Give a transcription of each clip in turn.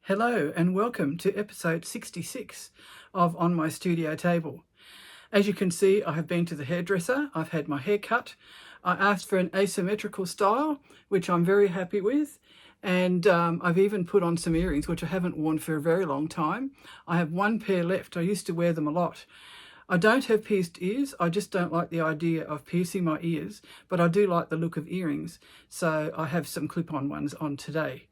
Hello and welcome to episode 66 of On My Studio Table. As you can see, I have been to the hairdresser, I've had my hair cut, I asked for an asymmetrical style, which I'm very happy with, and I've even put on some earrings, which I haven't worn for a very long time. I have one pair left, I used to wear them a lot. I don't have pierced ears, I just don't like the idea of piercing my ears, but I do like the look of earrings, so I have some clip-on ones on today.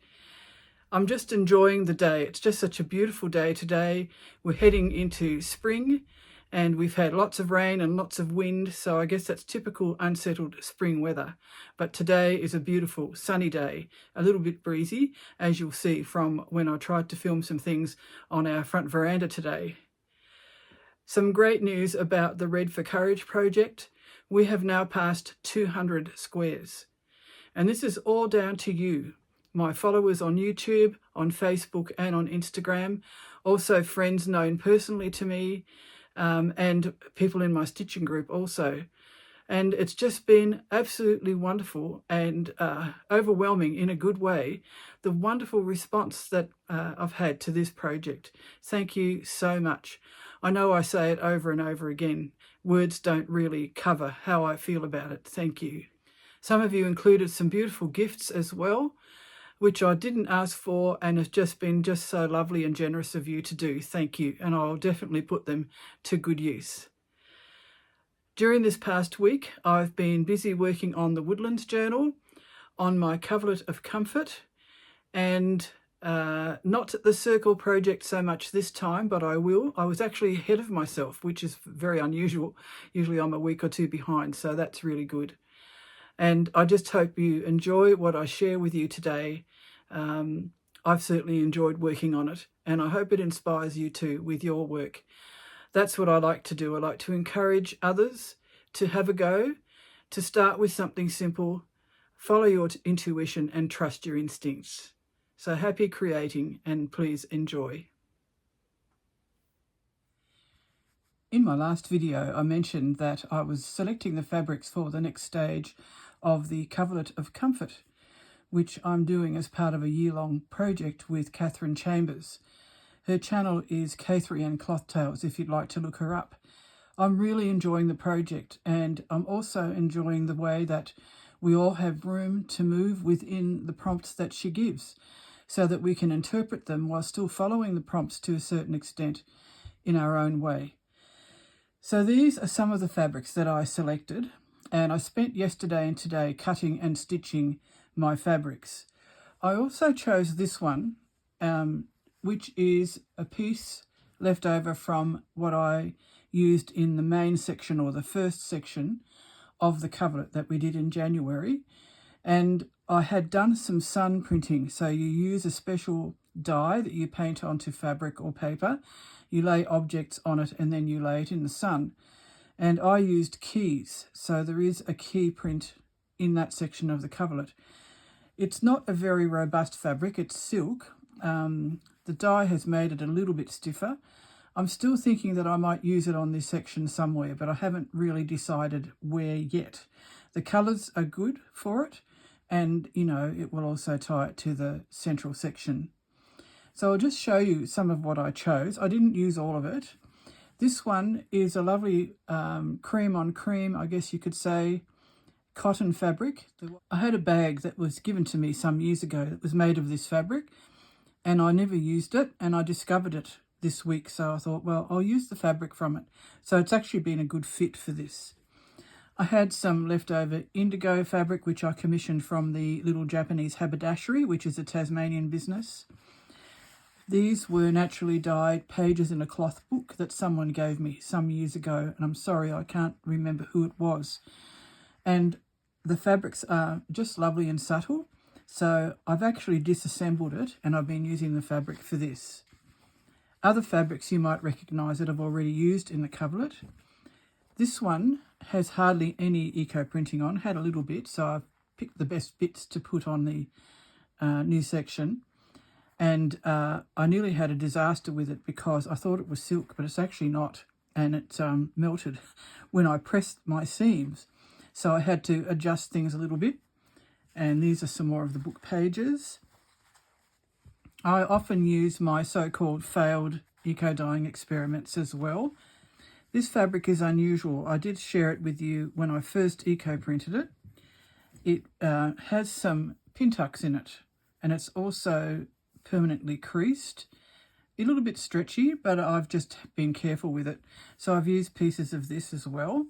I'm just enjoying the day. It's just such a beautiful day today. We're heading into spring and we've had lots of rain and lots of wind, so I guess that's typical unsettled spring weather. But today is a beautiful sunny day, a little bit breezy, as you'll see from when I tried to film some things on our front veranda today. Some great news about the Red for Courage project. We have now passed 200 squares, and this is all down to you. My followers on YouTube, on Facebook and on Instagram, also friends known personally to me, and people in my stitching group also. And it's just been absolutely wonderful and overwhelming in a good way, the wonderful response that I've had to this project. Thank you so much. I know I say it over and over again. Words don't really cover how I feel about it. Thank you. Some of you included some beautiful gifts as well, which I didn't ask for, and has just been so lovely and generous of you to do. Thank you, and I'll definitely put them to good use. During this past week, I've been busy working on the Woodlands journal, on my Coverlet of Comfort, and not the circle project so much this time, but I will. I was actually ahead of myself, which is very unusual. Usually I'm a week or two behind, so that's really good. And I just hope you enjoy what I share with you today. I've certainly enjoyed working on it, and I hope it inspires you too with your work. That's what I like to do. I like to encourage others to have a go, to start with something simple, follow your intuition and trust your instincts. So happy creating, and please enjoy. In my last video, I mentioned that I was selecting the fabrics for the next stage of the Coverlet of Comfort, which I'm doing as part of a year-long project with Kathryn Chambers. Her channel is Kathryn Cloth Tales if you'd like to look her up. I'm really enjoying the project, and I'm also enjoying the way that we all have room to move within the prompts that she gives, so that we can interpret them while still following the prompts to a certain extent in our own way. So these are some of the fabrics that I selected, and I spent yesterday and today cutting and stitching my fabrics. I also chose this one, which is a piece left over from what I used in the main section, or the first section of the coverlet that we did in January. And I had done some sun printing, so you use a special dye that you paint onto fabric or paper. You lay objects on it and then you lay it in the sun. And I used keys, so there is a key print in that section of the coverlet. It's not a very robust fabric, it's silk. The dye has made it a little bit stiffer. I'm still thinking that I might use it on this section somewhere, but I haven't really decided where yet. The colours are good for it, and you know, it will also tie it to the central section. So I'll just show you some of what I chose. I didn't use all of it. This one is a lovely cream on cream, I guess you could say, cotton fabric. I had a bag that was given to me some years ago that was made of this fabric, and I never used it, and I discovered it this week, so I thought, well, I'll use the fabric from it. So it's actually been a good fit for this. I had some leftover indigo fabric, which I commissioned from the little Japanese Haberdashery, which is a Tasmanian business. These were naturally dyed pages in a cloth book that someone gave me some years ago, and I'm sorry, I can't remember who it was. And the fabrics are just lovely and subtle, so I've actually disassembled it, and I've been using the fabric for this. Other fabrics you might recognise that I've already used in the coverlet. This one has hardly any eco printing on, had a little bit, so I've picked the best bits to put on the new section. And I nearly had a disaster with it because I thought it was silk, but it's actually not, and it melted when I pressed my seams. So I had to adjust things a little bit. And these are some more of the book pages. I often use my so-called failed eco-dyeing experiments as well. This fabric is unusual. I did share it with you when I first eco-printed it. It has some pin tucks in it, and it's also permanently creased. A little bit stretchy, but I've just been careful with it. So I've used pieces of this as well.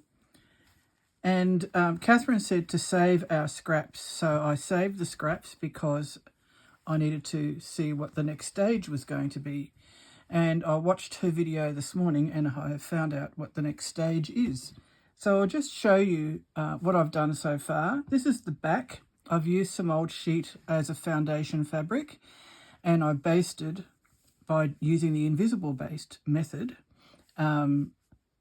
And Kathryn said to save our scraps. So I saved the scraps because I needed to see what the next stage was going to be. And I watched her video this morning and I have found out what the next stage is. So I'll just show you what I've done so far. This is the back. I've used some old sheet as a foundation fabric, and I basted by using the invisible baste method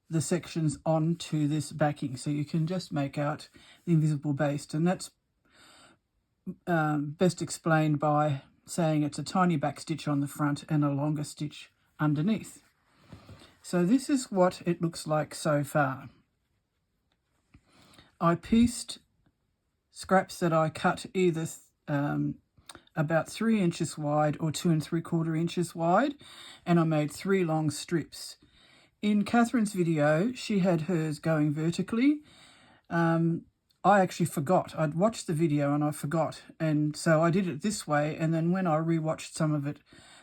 the sections onto this backing, so you can just make out the invisible baste, and that's best explained by saying it's a tiny back stitch on the front and a longer stitch underneath. So this is what it looks like so far. I pieced scraps that I cut either about 3 inches wide or 2 3/4 inches wide, and I made 3 long strips. In Kathryn's video, she had hers going vertically. I actually forgot. I'd watched the video and I forgot, and so I did it this way, and then when I rewatched some of it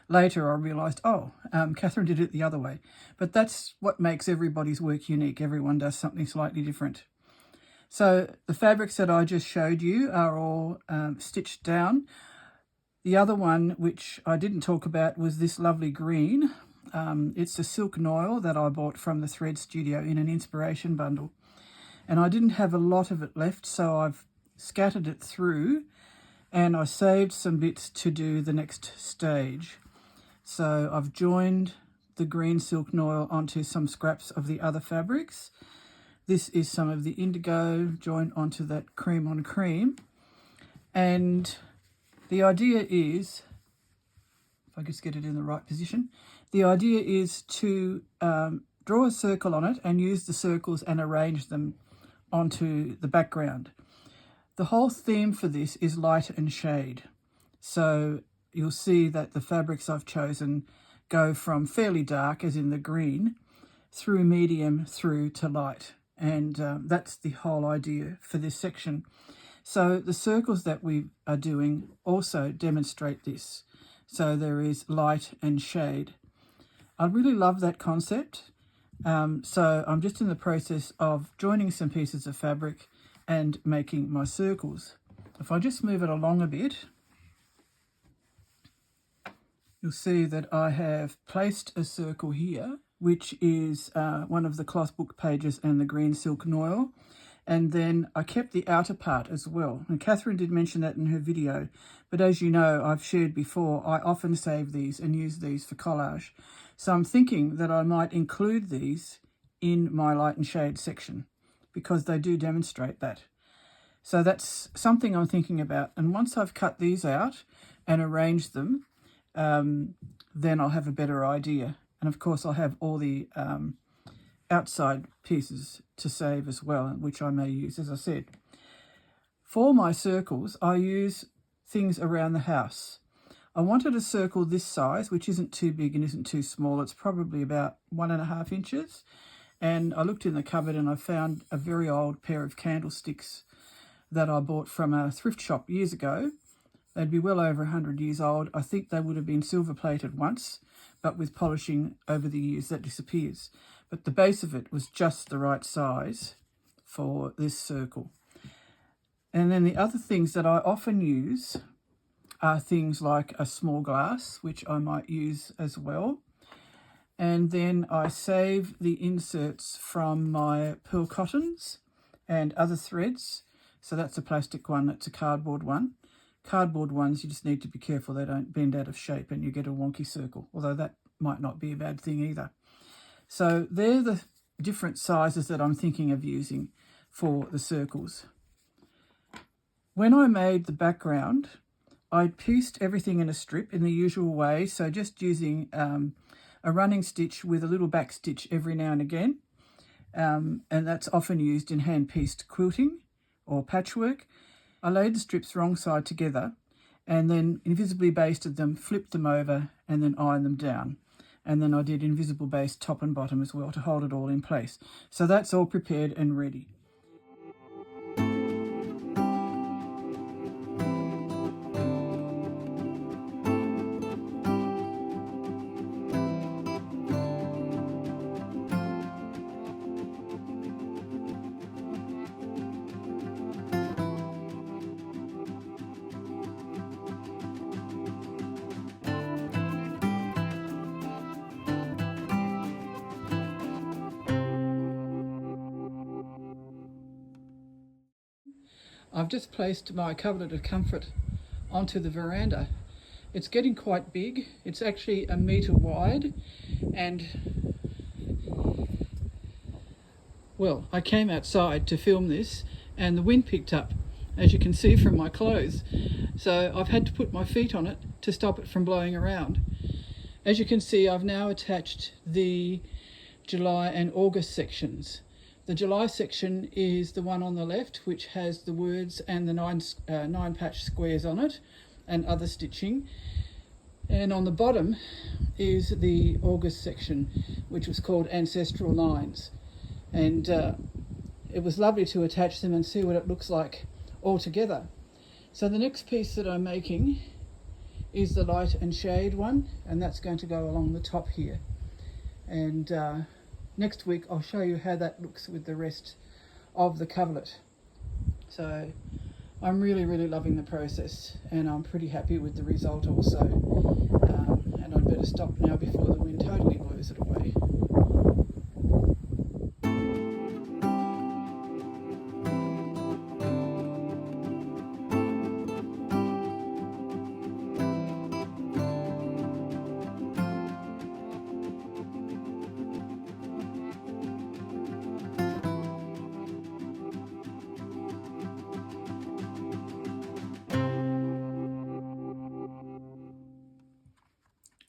later, I realised, Kathryn did it the other way. But that's what makes everybody's work unique. Everyone does something slightly different. So the fabrics that I just showed you are all stitched down. The other one, which I didn't talk about, was this lovely green. It's a silk noil that I bought from the Thread Studio in an inspiration bundle. And I didn't have a lot of it left, so I've scattered it through and I saved some bits to do the next stage. So I've joined the green silk noil onto some scraps of the other fabrics. This is some of the indigo joined onto that cream on cream. And the idea is, if I just get it in the right position, the idea is to draw a circle on it and use the circles and arrange them onto the background. The whole theme for this is light and shade. So you'll see that the fabrics I've chosen go from fairly dark, as in the green, through medium through to light. And that's the whole idea for this section. So the circles that we are doing also demonstrate this. So there is light and shade. I really love that concept. So I'm just in the process of joining some pieces of fabric and making my circles. If I just move it along a bit, you'll see that I have placed a circle here, which is one of the cloth book pages and the green silk noil. And then I kept the outer part as well. And Kathryn did mention that in her video. But as you know, I've shared before, I often save these and use these for collage. So I'm thinking that I might include these in my light and shade section because they do demonstrate that. So that's something I'm thinking about. And once I've cut these out and arranged them, then I'll have a better idea. And of course, I'll have all the outside pieces to save as well, which I may use, as I said. For my circles, I use things around the house. I wanted a circle this size, which isn't too big and isn't too small. It's probably about 1.5 inches. And I looked in the cupboard and I found a very old pair of candlesticks that I bought from a thrift shop years ago. They'd be well over 100 years old. I think they would have been silver plated once, but with polishing over the years that disappears. But the base of it was just the right size for this circle. And then the other things that I often use are things like a small glass, which I might use as well. And then I save the inserts from my pearl cottons and other threads. So that's a plastic one, that's a cardboard one. Cardboard ones, you just need to be careful they don't bend out of shape and you get a wonky circle, although that might not be a bad thing either. So they're the different sizes that I'm thinking of using for the circles. When I made the background, I pieced everything in a strip in the usual way, so just using a running stitch with a little back stitch every now and again. And that's often used in hand-pieced quilting or patchwork. I laid the strips wrong side together and then invisibly basted them, flipped them over, and then ironed them down. And then I did invisible baste top and bottom as well to hold it all in place. So that's all prepared and ready. I've just placed my coverlet of comfort onto the veranda. It's getting quite big. It's actually 1 metre wide, and well, I came outside to film this and the wind picked up, as you can see from my clothes. So I've had to put my feet on it to stop it from blowing around. As you can see, I've now attached the July and August sections. The July section is the one on the left, which has the words and the nine patch squares on it and other stitching. And on the bottom is the August section, which was called Ancestral Lines. And it was lovely to attach them and see what it looks like all together. So the next piece that I'm making is the light and shade one, and that's going to go along the top here. And next week I'll show you how that looks with the rest of the coverlet. So I'm really loving the process, and I'm pretty happy with the result also. And I'd better stop now before the wind totally blows it away.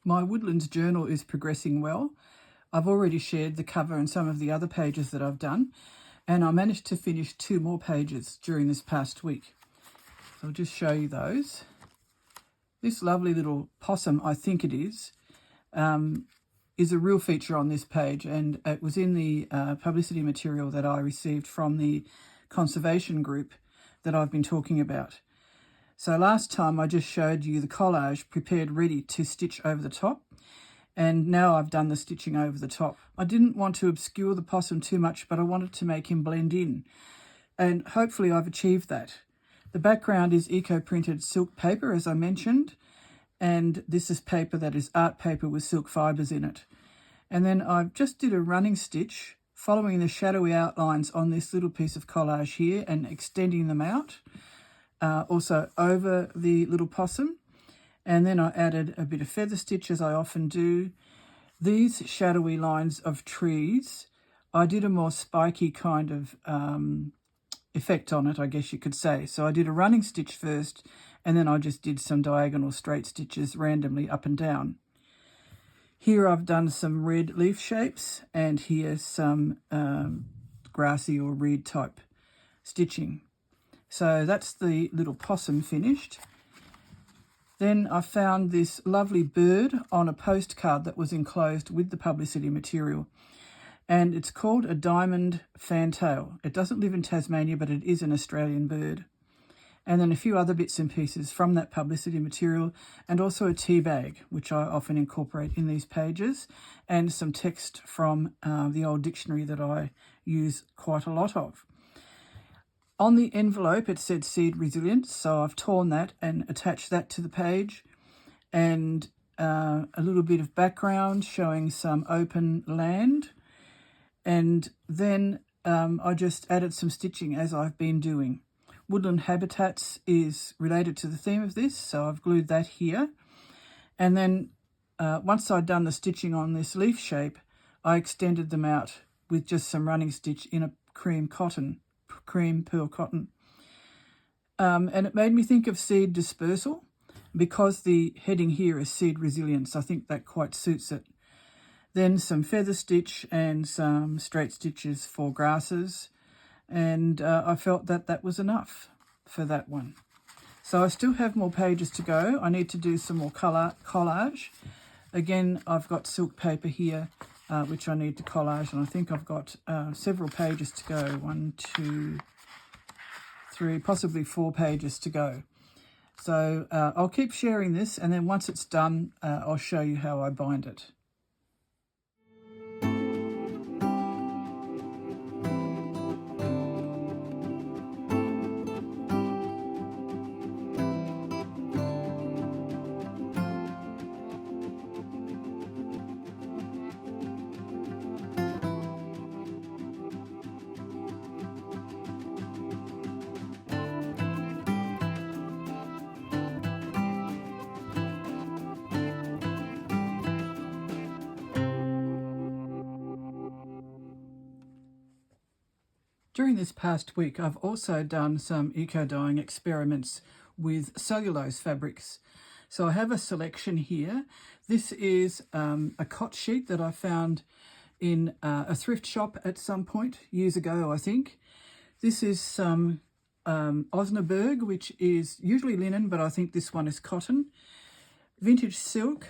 My Woodlands journal is progressing well. I've already shared the cover and some of the other pages that I've done, and I managed to finish 2 more pages during this past week. So I'll just show you those. This lovely little possum, I think it is a real feature on this page, and it was in the publicity material that I received from the conservation group that I've been talking about. So last time I just showed you the collage prepared ready to stitch over the top, and now I've done the stitching over the top. I didn't want to obscure the possum too much, but I wanted to make him blend in, and hopefully I've achieved that. The background is eco-printed silk paper, as I mentioned, and this is paper that is art paper with silk fibres in it. And then I've just did a running stitch following the shadowy outlines on this little piece of collage here and extending them out. Also over the little possum, and then I added a bit of feather stitch, as I often do. These shadowy lines of trees, I did a more spiky kind of effect on it, I guess you could say. So I did a running stitch first, and then I just did some diagonal straight stitches randomly up and down. Here I've done some red leaf shapes, and here's some grassy or reed type stitching. So that's the little possum finished. Then I found this lovely bird on a postcard that was enclosed with the publicity material, and it's called a diamond fantail. It doesn't live in Tasmania, but it is an Australian bird. And then a few other bits and pieces from that publicity material, and also a tea bag, which I often incorporate in these pages, and some text from the old dictionary that I use quite a lot of. On the envelope, it said seed resilience, so I've torn that and attached that to the page, and a little bit of background showing some open land. And then I just added some stitching as I've been doing. Woodland Habitats is related to the theme of this, so I've glued that here. And then once I'd done the stitching on this leaf shape, I extended them out with just some running stitch in a cream pearl cotton. And it made me think of seed dispersal, because the heading here is seed resilience. I think that quite suits it. Then some feather stitch and some straight stitches for grasses, and I felt that that was enough for that one. So I still have more pages to go. I need to do some more collage. Again, I've got silk paper here, which I need to collage, and I think I've got several pages to go. 1, 2, 3, possibly 4 pages to go. So I'll keep sharing this, and then once it's done, I'll show you how I bind it. During this past week, I've also done some eco-dyeing experiments with cellulose fabrics. So I have a selection here. This is a cot sheet that I found in a thrift shop at some point, years ago, I think. This is some Osnaburg, which is usually linen, but I think this one is cotton. Vintage silk,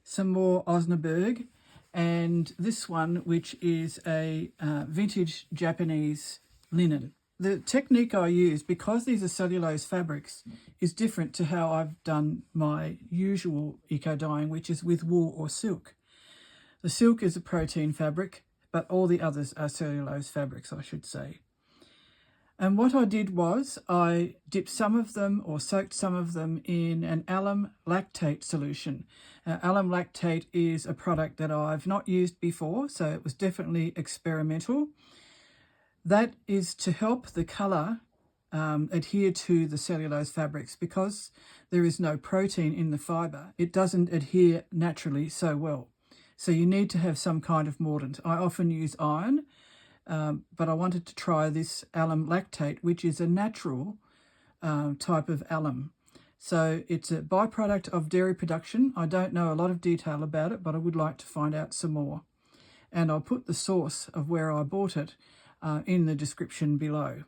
some more Osnaburg, and this one, which is a vintage Japanese linen. The technique I use, because these are cellulose fabrics, is different to how I've done my usual eco-dyeing, which is with wool or silk. The silk is a protein fabric, but all the others are cellulose fabrics, I should say. And what I did was I dipped some of them, or soaked some of them, in an alum lactate solution. Alum lactate is a product that I've not used before, so it was definitely experimental. That is to help the colour adhere to the cellulose fabrics. Because there is no protein in the fibre, it doesn't adhere naturally so well. So you need to have some kind of mordant. I often use iron, but I wanted to try this alum lactate, which is a natural type of alum. So it's a byproduct of dairy production. I don't know a lot of detail about it, but I would like to find out some more. And I'll put the source of where I bought it in the description below.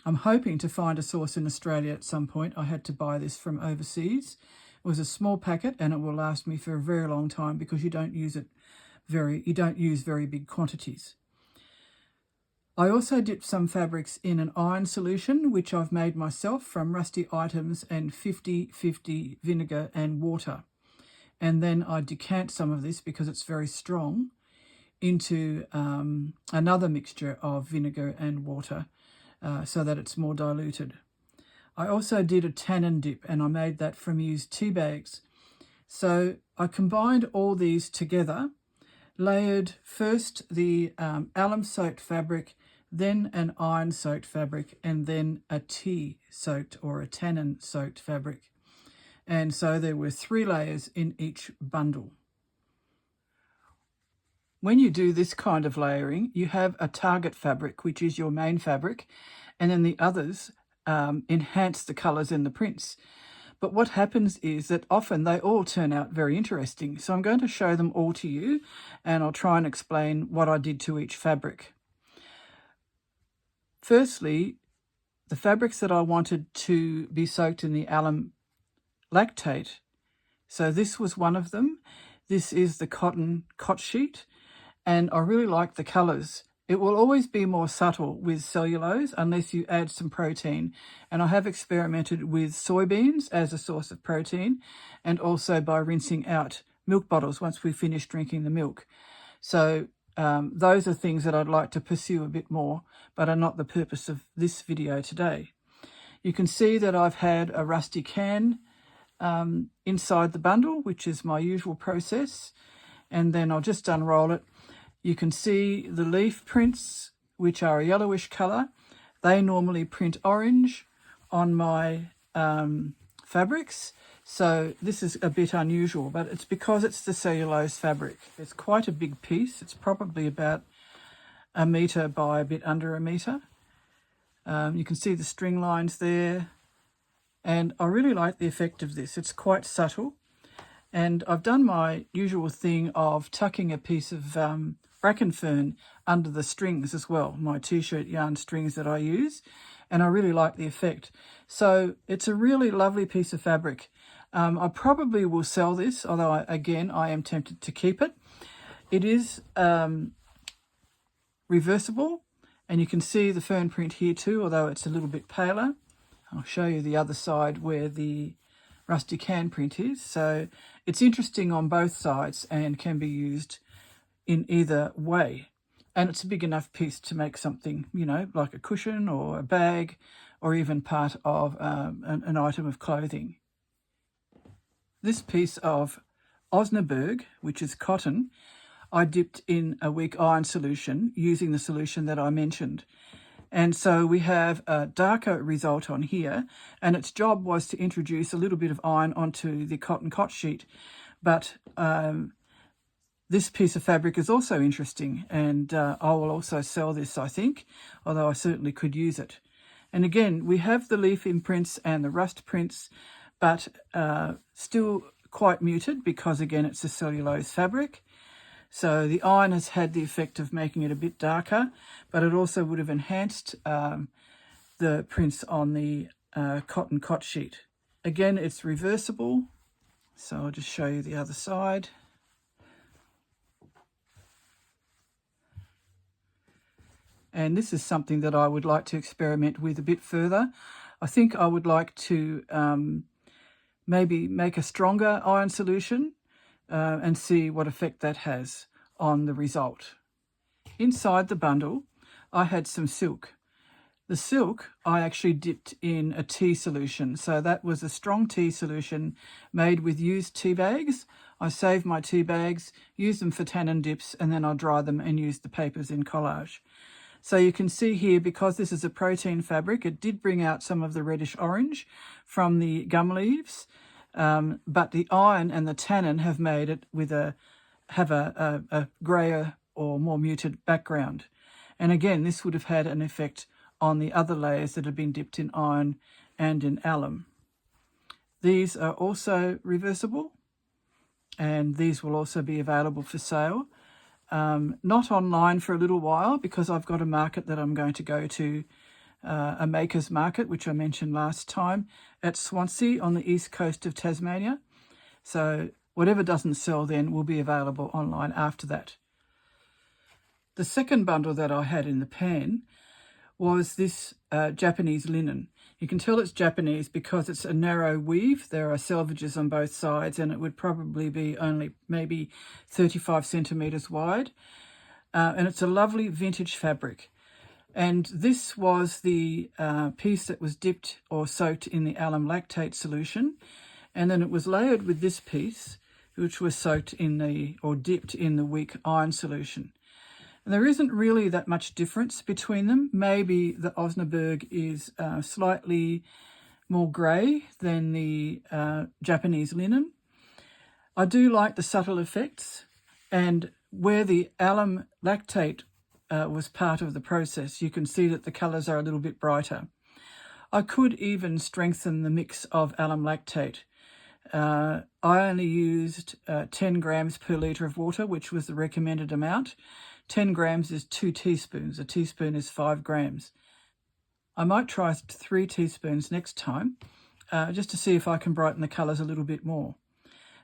I'm hoping to find a source in Australia at some point. I had to buy this from overseas. It was a small packet, and it will last me for a very long time because you don't use very big quantities. I also dipped some fabrics in an iron solution, which I've made myself from rusty items and 50-50 vinegar and water. And then I decant some of this, because it's very strong, into another mixture of vinegar and water so that it's more diluted. I also did a tannin dip, and I made that from used tea bags. So I combined all these together, layered first the alum soaked fabric, then an iron soaked fabric, and then a tea soaked or a tannin soaked fabric. And so there were 3 layers in each bundle. When you do this kind of layering, you have a target fabric, which is your main fabric, and then the others enhance the colours in the prints. But what happens is that often they all turn out very interesting. So I'm going to show them all to you, and I'll try and explain what I did to each fabric. Firstly, the fabrics that I wanted to be soaked in the alum lactate. So this was one of them. This is the cotton cot sheet, and I really like the colours. It will always be more subtle with cellulose unless you add some protein. And I have experimented with soybeans as a source of protein, and also by rinsing out milk bottles once we finish drinking the milk. So those are things that I'd like to pursue a bit more, but are not the purpose of this video today. You can see that I've had a rusty can inside the bundle, which is my usual process. And then I'll just unroll it. You can see the leaf prints, which are a yellowish colour. They normally print orange on my fabrics. So this is a bit unusual, but it's because it's the cellulose fabric. It's quite a big piece. It's probably about 1 metre by a bit under 1 metre. You can see the string lines there. And I really like the effect of this. It's quite subtle. And I've done my usual thing of tucking a piece of bracken fern under the strings as well, my t-shirt yarn strings that I use. and I really like the effect. So it's a really lovely piece of fabric. I probably will sell this, although I am tempted to keep it. It is reversible, and you can see the fern print here too, although it's a little bit paler. I'll show you the other side where the Rustic hand print is. So it's interesting on both sides and can be used in either way. And it's a big enough piece to make something, you know, like a cushion or a bag, or even part of an item of clothing. This piece of Osnaburg, which is cotton, I dipped in a weak iron solution using the solution that I mentioned. And so we have a darker result on here, and its job was to introduce a little bit of iron onto the cotton cot sheet. But this piece of fabric is also interesting, and I will also sell this, I think, although I certainly could use it. And again, we have the leaf imprints and the rust prints, but still quite muted because, again, it's a cellulose fabric. So the iron has had the effect of making it a bit darker, but it also would have enhanced the prints on the cotton cot sheet. Again, it's reversible, so I'll just show you the other side. And this is something that I would like to experiment with a bit further. I think I would like to maybe make a stronger iron solution and see what effect that has on the result. Inside the bundle, I had some silk. The silk I actually dipped in a tea solution. So that was a strong tea solution made with used tea bags. I saved my tea bags, used them for tannin dips, and then I dry them and use the papers in collage. So you can see here, because this is a protein fabric, it did bring out some of the reddish orange from the gum leaves. But the iron and the tannin have made it have a grayer or more muted background. And again, this would have had an effect on the other layers that have been dipped in iron and in alum. These are also reversible, and these will also be available for sale. Not online for a little while, because I've got a market that I'm going to go to, a maker's market, which I mentioned last time, at Swansea on the east coast of Tasmania. So whatever doesn't sell then will be available online after that. The second bundle that I had in the pan was this Japanese linen. You can tell it's Japanese because it's a narrow weave. There are selvages on both sides, and it would probably be only maybe 35 centimetres wide. And it's a lovely vintage fabric. And this was the piece that was dipped or soaked in the alum lactate solution. And then it was layered with this piece, which was soaked in or dipped in the weak iron solution. And there isn't really that much difference between them. Maybe the Osnaburg is slightly more grey than the Japanese linen. I do like the subtle effects, and where the alum lactate was part of the process, you can see that the colours are a little bit brighter. I could even strengthen the mix of alum lactate. I only used 10 grams per litre of water, which was the recommended amount. 10 grams is 2 teaspoons. A teaspoon is 5 grams. I might try 3 teaspoons next time, just to see if I can brighten the colours a little bit more.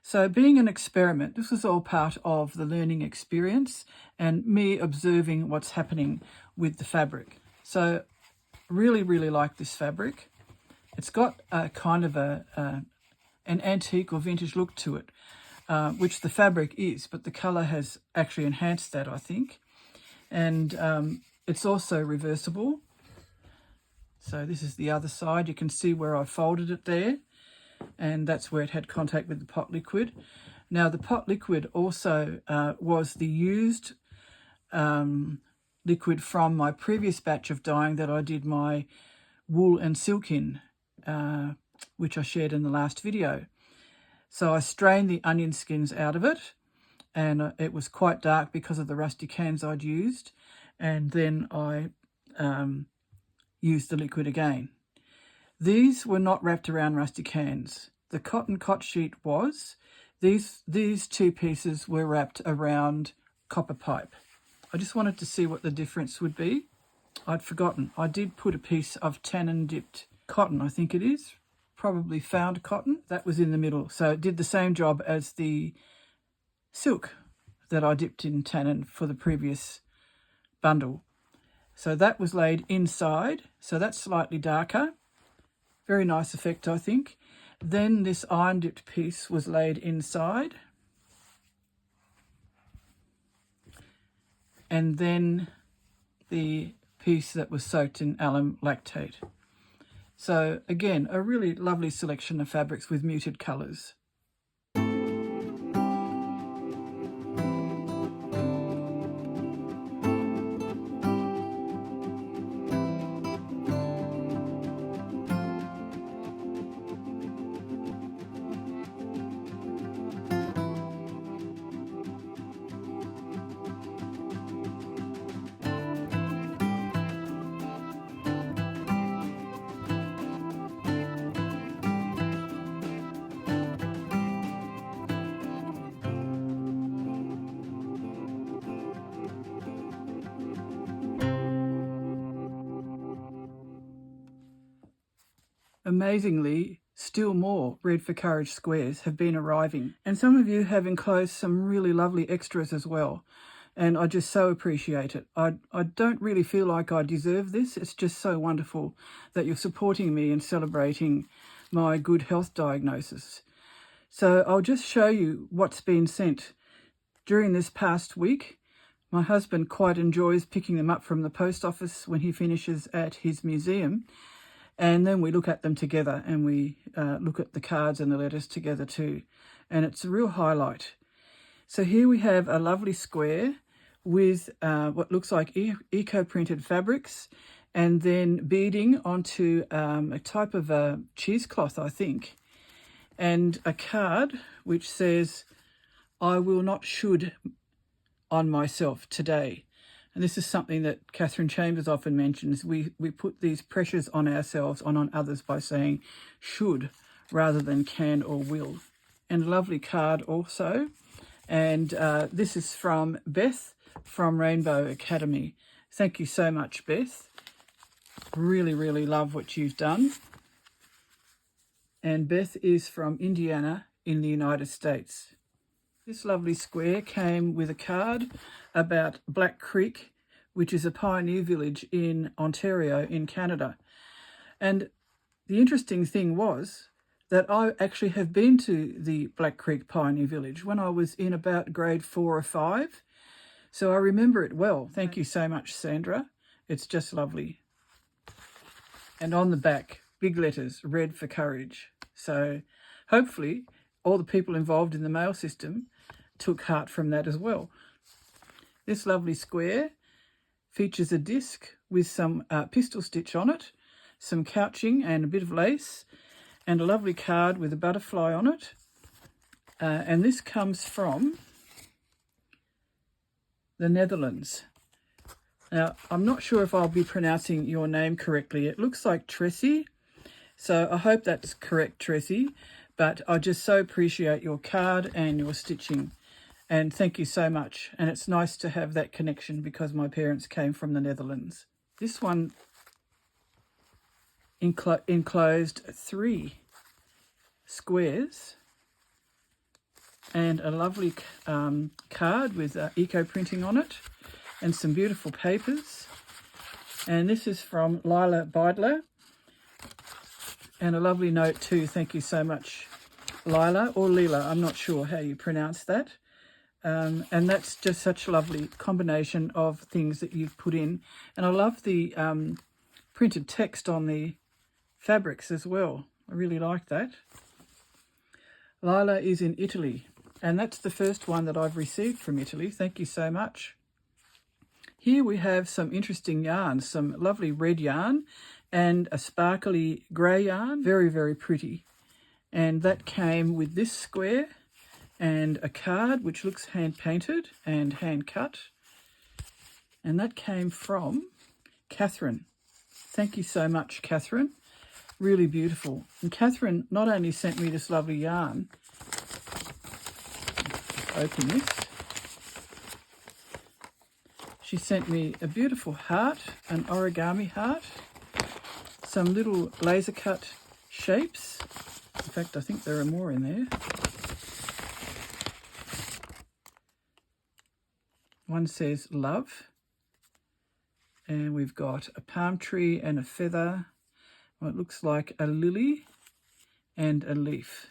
So being an experiment, this was all part of the learning experience and me observing what's happening with the fabric. So really, really like this fabric. It's got a kind of an antique or vintage look to it, which the fabric is, but the colour has actually enhanced that, I think. And it's also reversible. So this is the other side. You can see where I folded it there, and that's where it had contact with the pot liquid. Now the pot liquid also was the used liquid from my previous batch of dyeing that I did my wool and silk in, which I shared in the last video. So I strained the onion skins out of it, and it was quite dark because of the Rustic hands I'd used, and then I used the liquid again. These were not wrapped around Rustic hands. The cotton cot sheet was. These two pieces were wrapped around copper pipe. I just wanted to see what the difference would be. I'd forgotten. I did put a piece of tannin dipped cotton, I think it is, probably found cotton. That was in the middle. So it did the same job as the silk that I dipped in tannin for the previous bundle. So that was laid inside. So that's slightly darker. Very nice effect, I think. Then this iron dipped piece was laid inside. And then the piece that was soaked in alum lactate. So again, a really lovely selection of fabrics with muted colours. Amazingly, still more Red for Courage squares have been arriving. And some of you have enclosed some really lovely extras as well. And I just so appreciate it. I don't really feel like I deserve this. It's just so wonderful that you're supporting me and celebrating my good health diagnosis. So I'll just show you what's been sent during this past week. My husband quite enjoys picking them up from the post office when he finishes at his museum. And then we look at them together, and we look at the cards and the letters together too. And it's a real highlight. So here we have a lovely square with what looks like eco-printed fabrics, and then beading onto a type of a cheesecloth, I think. And a card which says, "I will not should on myself today." And this is something that Kathryn Chambers often mentions. We put these pressures on ourselves and on others by saying should rather than can or will. And a lovely card also. And this is from Beth from Rainbow Academy. Thank you so much, Beth. Really, really love what you've done. And Beth is from Indiana in the United States. This lovely square came with a card about Black Creek, which is a pioneer village in Ontario in Canada. And the interesting thing was that I actually have been to the Black Creek Pioneer Village when I was in about grade 4 or 5. So I remember it well. Thank you so much, Sandra. It's just lovely. And on the back, big letters, Red for Courage. So hopefully all the people involved in the mail system took heart from that as well. This lovely square features a disc with some pistol stitch on it, some couching and a bit of lace, and a lovely card with a butterfly on it. And this comes from the Netherlands. Now, I'm not sure if I'll be pronouncing your name correctly. It looks like Tressie, so I hope that's correct, Tressie. But I just so appreciate your card and your stitching. And thank you so much. And it's nice to have that connection because my parents came from the Netherlands. This one enclosed 3 squares and a lovely card with eco printing on it and some beautiful papers. And this is from Lila Beidler. And a lovely note too. Thank you so much, Lila, or Lila. I'm not sure how you pronounce that. And that's just such a lovely combination of things that you've put in. And I love the printed text on the fabrics as well. I really like that. Lila is in Italy, and that's the first one that I've received from Italy. Thank you so much. Here we have some interesting yarns, some lovely red yarn and a sparkly grey yarn. Very, very pretty. And that came with this square and a card which looks hand-painted and hand-cut. And that came from Kathryn. Thank you so much, Kathryn. Really beautiful. And Kathryn not only sent me this lovely yarn, let's open this. She sent me a beautiful heart, an origami heart, some little laser cut shapes. In fact, I think there are more in there. One says love. And we've got a palm tree and a feather. What looks like a lily and a leaf.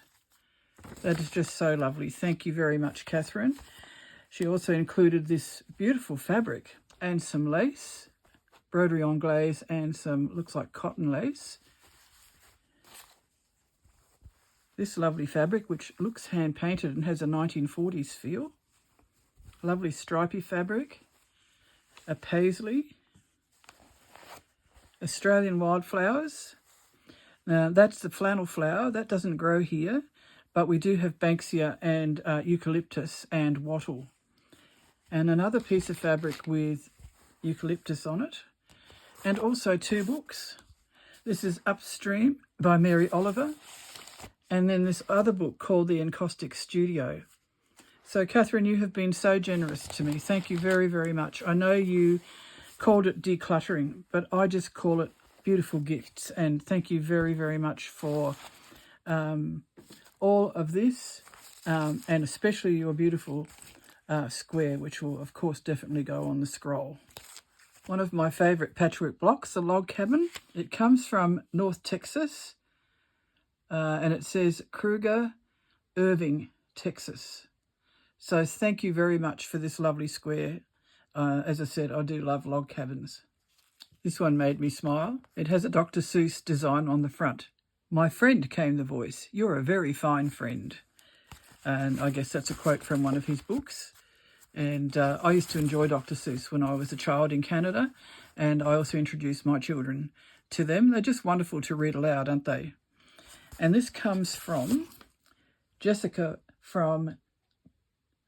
That is just so lovely. Thank you very much, Kathryn. She also included this beautiful fabric and some lace, broderie anglaise, and some, looks like cotton lace. This lovely fabric, which looks hand-painted and has a 1940s feel. Lovely stripy fabric. A paisley. Australian wildflowers. Now, that's the flannel flower. That doesn't grow here, but we do have banksia and eucalyptus and wattle. And another piece of fabric with eucalyptus on it. And also 2 books. This is Upstream by Mary Oliver. And then this other book called The Encaustic Studio. So, Kathryn, you have been so generous to me. Thank you very, very much. I know you called it decluttering, but I just call it beautiful gifts. And thank you very, very much for all of this, and especially your beautiful square, which will, of course, definitely go on the scroll. One of my favourite patchwork blocks, the log cabin. It comes from North Texas, and it says Kruger, Irving, Texas. So thank you very much for this lovely square. As I said, I do love log cabins. This one made me smile. It has a Dr. Seuss design on the front. My friend, came the voice. You're a very fine friend. And I guess that's a quote from one of his books. And I used to enjoy Dr. Seuss when I was a child in Canada. And I also introduced my children to them. They're just wonderful to read aloud, aren't they? And this comes from Jessica from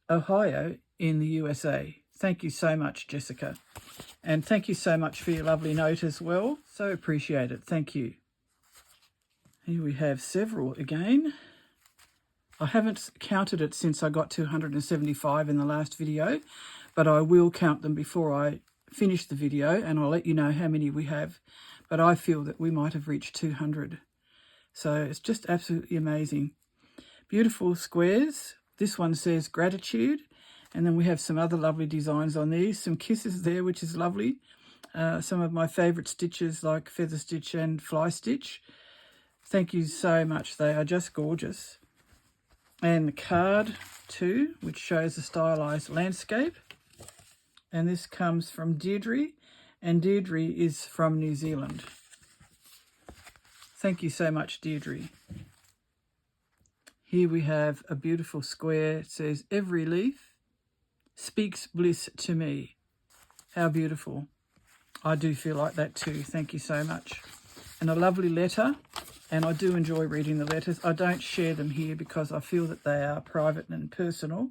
Ohio in the USA. Thank you so much, Jessica. And thank you so much for your lovely note as well. So appreciate it. Thank you. Here we have several again. I haven't counted it since I got to 175 in the last video, but I will count them before I finish the video, and I'll let you know how many we have. But I feel that we might have reached 200. So it's just absolutely amazing. Beautiful squares. This one says gratitude. And then we have some other lovely designs on these. Some kisses there, which is lovely. Some of my favourite stitches like feather stitch and fly stitch. Thank you so much. They are just gorgeous. And the card too, which shows a stylised landscape. And this comes from Deirdre. And Deirdre is from New Zealand. Thank you so much, Deirdre. Here we have a beautiful square. It says, every leaf speaks bliss to me. How beautiful. I do feel like that too. Thank you so much. And a lovely letter. And I do enjoy reading the letters. I don't share them here because I feel that they are private and personal,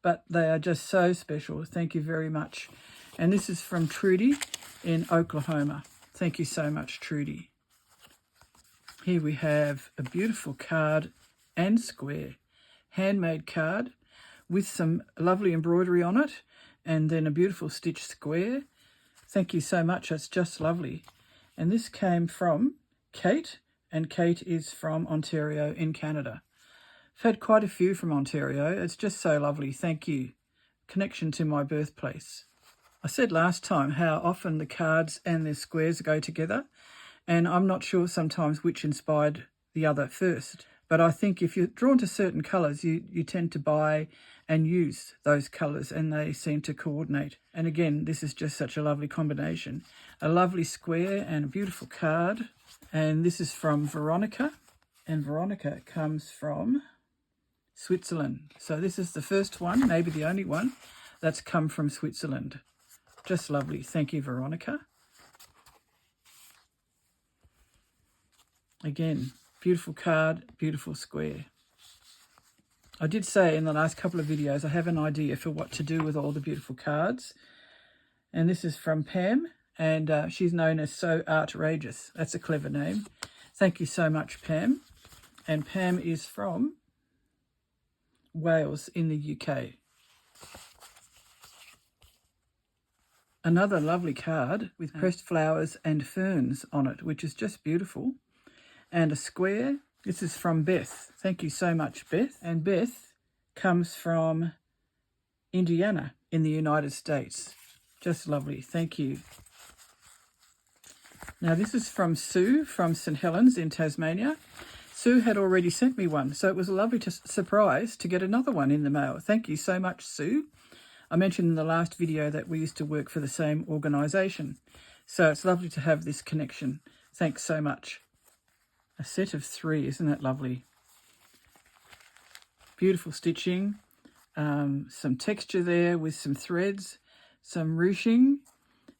but they are just so special. Thank you very much. And this is from Trudy in Oklahoma. Thank you so much, Trudy. Here we have a beautiful card and square, handmade card with some lovely embroidery on it, and then a beautiful stitched square. Thank you so much. It's just lovely. And this came from Kate, and Kate is from Ontario in Canada. I've had quite a few from Ontario. It's just so lovely. Thank you. Connection to my birthplace. I said last time how often the cards and the squares go together, and I'm not sure sometimes which inspired the other first. But I think if you're drawn to certain colours, you tend to buy and use those colours, and they seem to coordinate. And again, this is just such a lovely combination. A lovely square and a beautiful card. And this is from Veronica. And Veronica comes from Switzerland. So this is the first one, maybe the only one, that's come from Switzerland. Just lovely. Thank you, Veronica. Again, beautiful card, beautiful square. I did say in the last couple of videos I have an idea for what to do with all the beautiful cards. And this is from Pam, and she's known as So Artrageous. That's a clever name. Thank you so much, Pam. And Pam is from Wales in the UK. Another lovely card with pressed flowers and ferns on it, which is just beautiful. And a square. This is from Beth. Thank you so much, Beth. And Beth comes from Indiana in the United States. Just lovely. Thank you. Now this is from Sue from St Helens in Tasmania. Sue had already sent me one, so it was a lovely surprise to get another one in the mail. Thank you so much, Sue. I mentioned in the last video that we used to work for the same organisation, so it's lovely to have this connection. Thanks so much. A set of 3, isn't that lovely? Beautiful stitching, some texture there with some threads, some ruching,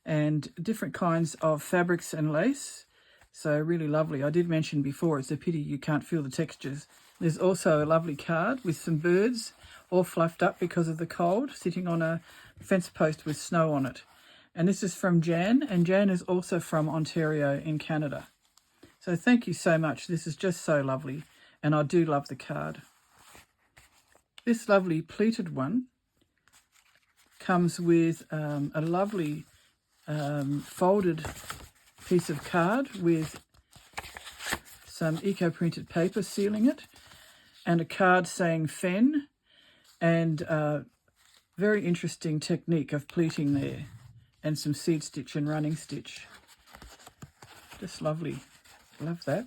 and different kinds of fabrics and lace. So really lovely. I did mention before, it's a pity you can't feel the textures. There's also a lovely card with some birds all fluffed up because of the cold, sitting on a fence post with snow on it. And this is from Jan, and Jan is also from Ontario in Canada. So thank you so much. This is just so lovely, and I do love the card. This lovely pleated one comes with a lovely folded piece of card with some eco-printed paper sealing it, and a card saying Fen, and a very interesting technique of pleating there, and some seed stitch and running stitch. Just lovely. Love that.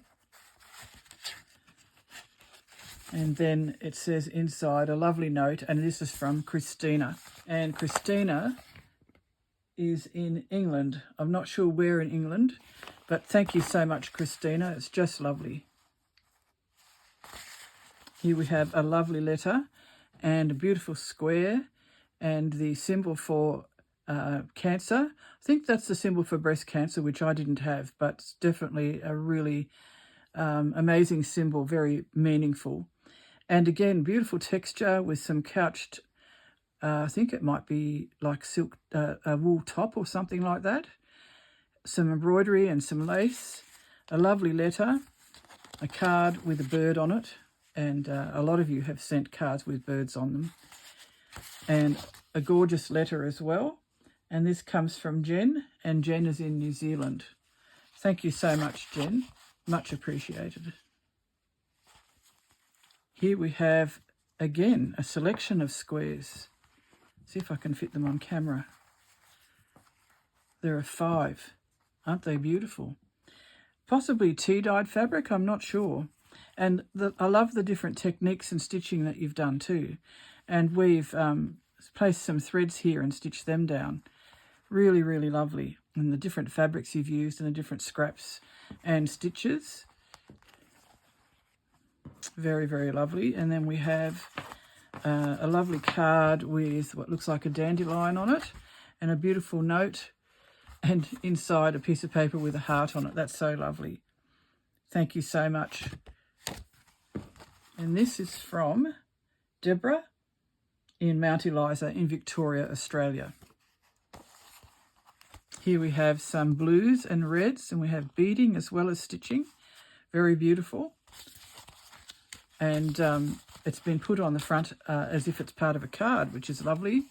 And then it says inside a lovely note, and this is from Christina. And Christina is in England. I'm not sure where in England, but thank you so much, Christina. It's just lovely. Here we have a lovely letter and a beautiful square and the symbol for cancer. I think that's the symbol for breast cancer, which I didn't have, but it's definitely a really amazing symbol, very meaningful. And again, beautiful texture with some couched, I think it might be like silk, a wool top or something like that. Some embroidery and some lace, a lovely letter, a card with a bird on it, and a lot of you have sent cards with birds on them, and a gorgeous letter as well. And this comes from Jen, and Jen is in New Zealand. Thank you so much, Jen. Much appreciated. Here we have, again, a selection of squares. See if I can fit them on camera. There are 5. Aren't they beautiful? Possibly tea-dyed fabric, I'm not sure. And I love the different techniques and stitching that you've done too. And we've placed some threads here and stitched them down. Really, really lovely. And the different fabrics you've used and the different scraps and stitches. Very, very lovely. And then we have a lovely card with what looks like a dandelion on it and a beautiful note, and inside a piece of paper with a heart on it. That's so lovely. Thank you so much. And this is from Deborah in Mount Eliza in Victoria, Australia. Here we have some blues and reds, and we have beading as well as stitching. Very beautiful. And it's been put on the front as if it's part of a card, which is lovely.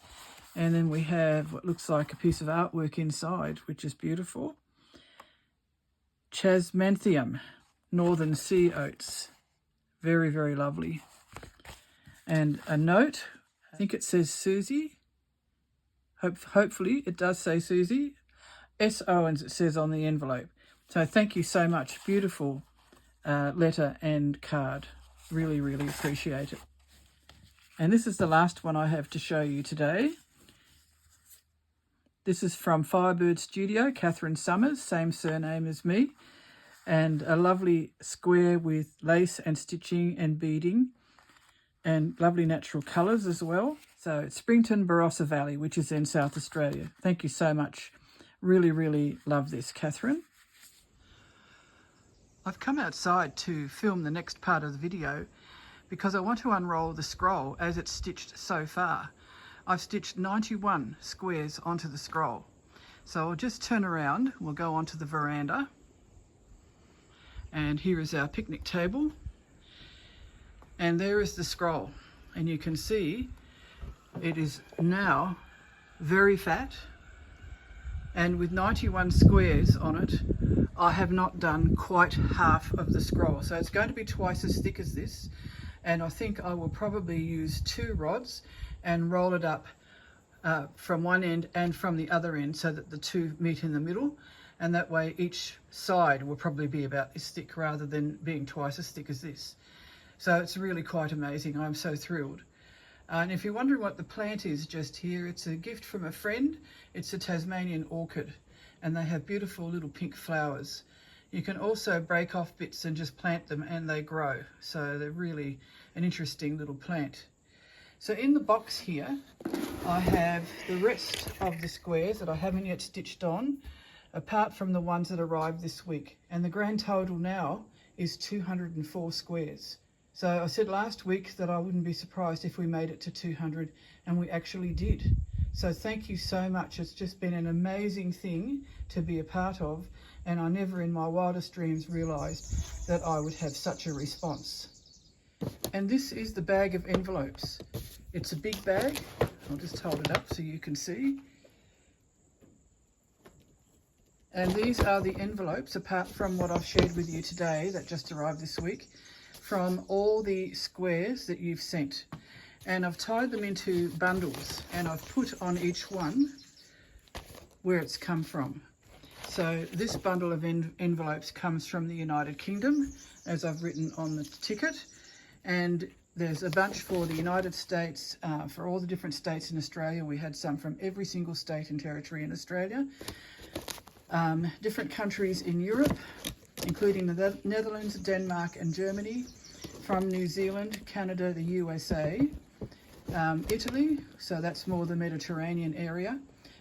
And then we have what looks like a piece of artwork inside, which is beautiful. Chasmanthium, Northern Sea Oats. Very, very lovely. And a note, I think it says Susie. Hopefully it does say Susie. S. Owens, it says on the envelope. So thank you so much. Beautiful letter and card. Really, really appreciate it. And this is the last one I have to show you today. This is from Firebird Studio, Kathryn Chambers, same surname as me. And a lovely square with lace and stitching and beading and lovely natural colours as well. So it's Springton Barossa Valley, which is in South Australia. Thank you so much. Really, really love this, Kathryn. I've come outside to film the next part of the video because I want to unroll the scroll as it's stitched so far. I've stitched 91 squares onto the scroll. So I'll just turn around, we'll go onto the veranda. And here is our picnic table. And there is the scroll. And you can see it is now very fat and with 91 squares on it, I have not done quite half of the scroll. So it's going to be twice as thick as this, and I think I will probably use 2 rods and roll it up from one end and from the other end so that the two meet in the middle, and that way each side will probably be about this thick rather than being twice as thick as this. So it's really quite amazing. I'm so thrilled. And if you're wondering what the plant is just here, it's a gift from a friend. It's a Tasmanian orchid, and they have beautiful little pink flowers. You can also break off bits and just plant them and they grow. So they're really an interesting little plant. So in the box here, I have the rest of the squares that I haven't yet stitched on, apart from the ones that arrived this week. And the grand total now is 204 squares. So I said last week that I wouldn't be surprised if we made it to 200, and we actually did. So thank you so much. It's just been an amazing thing to be a part of, and I never in my wildest dreams realised that I would have such a response. And this is the bag of envelopes. It's a big bag. I'll just hold it up so you can see. And these are the envelopes, apart from what I've shared with you today that just arrived this week, from all the squares that you've sent. And I've tied them into bundles, and I've put on each one where it's come from. So this bundle of envelopes comes from the United Kingdom, as I've written on the ticket. And there's a bunch for the United States, for all the different states in Australia. We had some from every single state and territory in Australia. Different countries in Europe, including the Netherlands, Denmark and Germany, from New Zealand, Canada, the USA, Italy, so that's more the Mediterranean area.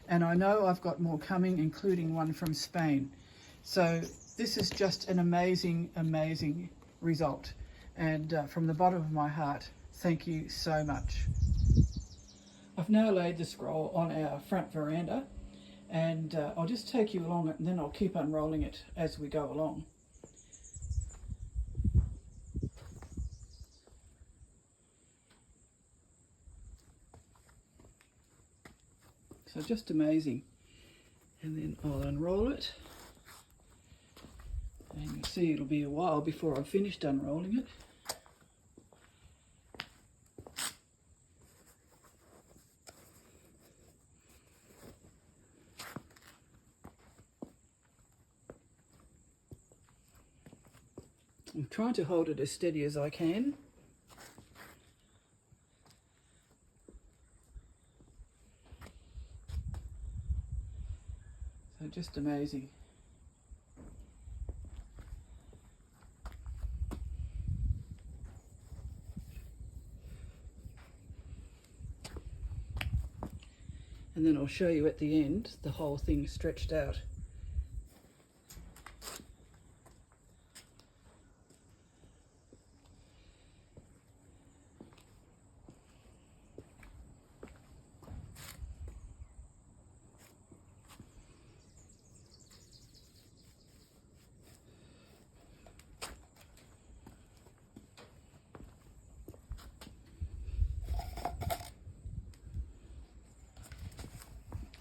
And I know I've got more coming, including one from Spain. So this is just an amazing, amazing result. And from the bottom of my heart, thank you so much. I've now laid the scroll on our front veranda, and I'll just take you along it, and then I'll keep unrolling it as we go along. So just amazing. And then I'll unroll it, and you'll see it'll be a while before I've finished unrolling it. I'm trying to hold it as steady as I can. So just amazing. And then I'll show you at the end the whole thing stretched out.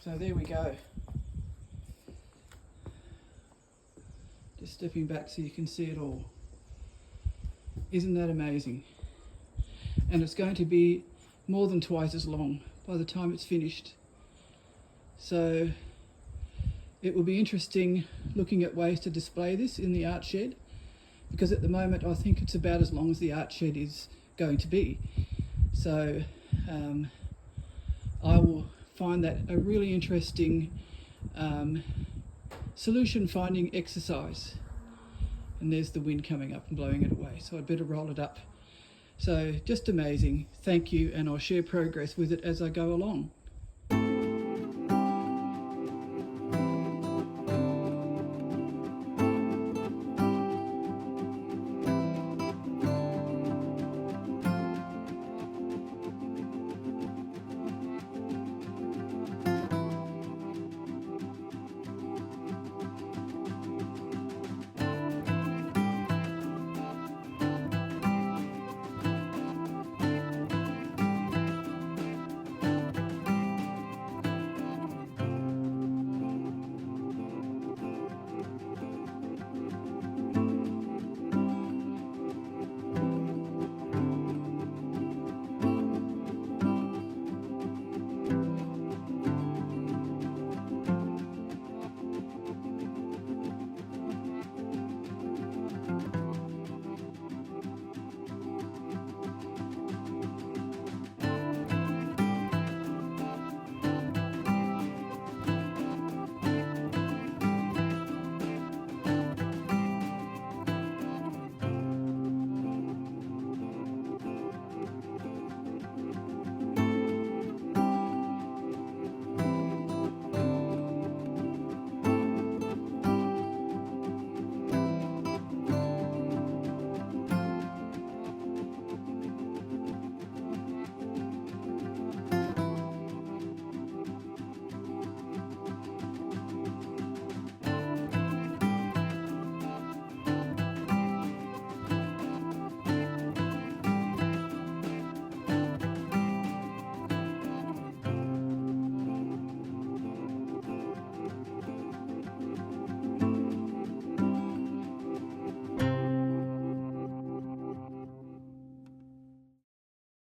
So there we go. Just stepping back so you can see it all. Isn't that amazing? And it's going to be more than twice as long by the time it's finished. So it will be interesting looking at ways to display this in the art shed, because at the moment I think it's about as long as the art shed is going to be. So I will find that a really interesting solution finding exercise. And there's the wind coming up and blowing it away, so I'd better roll it up. So just amazing. Thank you, and I'll share progress with it as I go along.